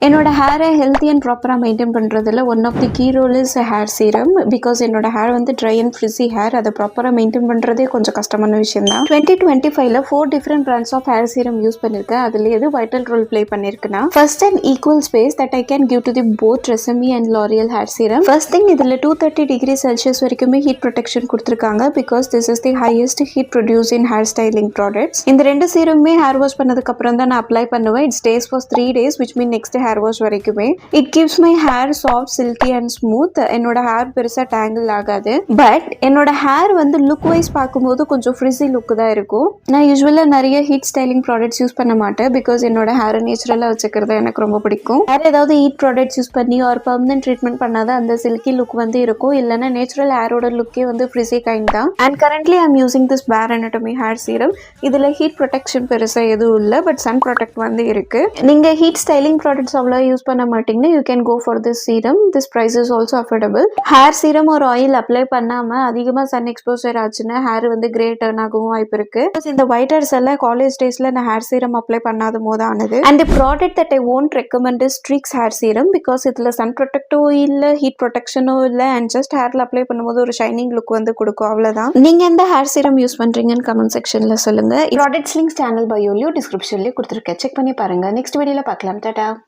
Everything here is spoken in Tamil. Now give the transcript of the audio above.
என்னோட ஹேரை ஹெல்த்தி அண்ட் ப்ராப்பராக மெயின்டைன் பண்ணுறதுல one of the key role is hair serum. Because என்னோட ஹேர் வந்து ட்ரை அண்ட் ஃப்ரிஸி ஹேர், அதை ப்ராப்பராக மெயின்டைன் பண்ணுறதே கொஞ்சம் கஷ்டமான விஷயம் தான். 2025 4 different brands of hair serum use பண்ணியிருக்கேன். அதில் எது வைட்டல் ரோல் ப்ளே பண்ணியிருக்குன்னா, first and equal space that I can give to the both TRESemme and L'Oreal hair serum. First thing, இதில் 230 டிகிரி செல்சியஸ் வரைக்குமே ஹீட் ப்ரொடெக்ஷன் கொடுத்துருக்காங்க. Because this is the highest heat produce in hair styling products. இந்த ரெண்டு சீரமே ஹேர் வாஷ் பண்ணதுக்கு அப்புறம் தான் நான் அப்ளை பண்ணுவேன். It stay for 3 days, which mean next hair wash வரைக்குமே. It keeps my hair soft, silky and smooth. என்னோட ஹேர் பெருசா டேங்கிள் ஆகாது. பட் என்னோட ஹேர் வந்து லுக் வைஸ் பார்க்கும்போது கொஞ்சம் ஃப்ரிஸி லுக் தான் இருக்கும். நான் யூஸ்வலா நிறைய ஹீட் ஸ்டைலிங் ப்ராடக்ட்ஸ் யூஸ் பண்ண மாட்டேன். பிகாஸ் என்னோட ஹேரை நேச்சுரலா வச்சுக்கிறது எனக்கு ரொம்ப பிடிக்கும். வேற ஏதாவது ஹீட் ப்ராடக்ட்ஸ் யூஸ் பண்ணி ஒரு பர்மனன்ட் ட்ரீட்மெண்ட் பண்ணாதான் அந்த சில்கி லுக் வந்து இருக்கும். இல்லைன்னா நேச்சுரல் ஹேரோட லுக்கே வந்து ஃப்ரிஸி கைண்ட் தான். And currently I'm using this பேர் அனாட்டமி ஹேர் சீரம். இதுல ஹீட் ப்ரொடெக்ஷன் பெருசா எதுவும் இல்லை. பட் சன் ப்ரொடெக்ட் வந்து இருக்கு. நீங்க ஹீட் ஸ்டைலிங் ப்ராடக்ட்ஸ் அவ்வளோ யூஸ் பண்ண மாட்டீங்கன்னா you can go for this serum. This price is also affordable. hair serum or oil apply பண்ணாம அதிகமா sun exposure ஆச்சுன்னா hair வந்து grey turn ஆகவும் வாய்ப்பு இருக்கு. இந்த white hairs எல்லாம் காலேஜ் டேஸ்ல நான் hair serum apply பண்ணாத போது ஆனது. And the product that I won't recommend is Streaks hair serum because இதுல sun protectோ இல்ல heat protectionோ இல்ல and just hairல apply பண்ணும்போது ஒரு shining look வந்து கொடுக்கும், அவ்வளவுதான். நீங்க எந்த hair serum யூஸ் பண்றீங்கன்னு கமெண்ட் செக்ஷன்ல சொல்லுங்க. ப்ராடக்ட்ஸ் லிங்க்ஸ் சேனல் பயோலயோ டிஸ்கிரிப்ஷன்லயோ கொடுத்துருக்கேன், செக் பண்ணி பாருங்க. நெக்ஸ்ட் வீடியோல பார்க்கலாம். டாடா.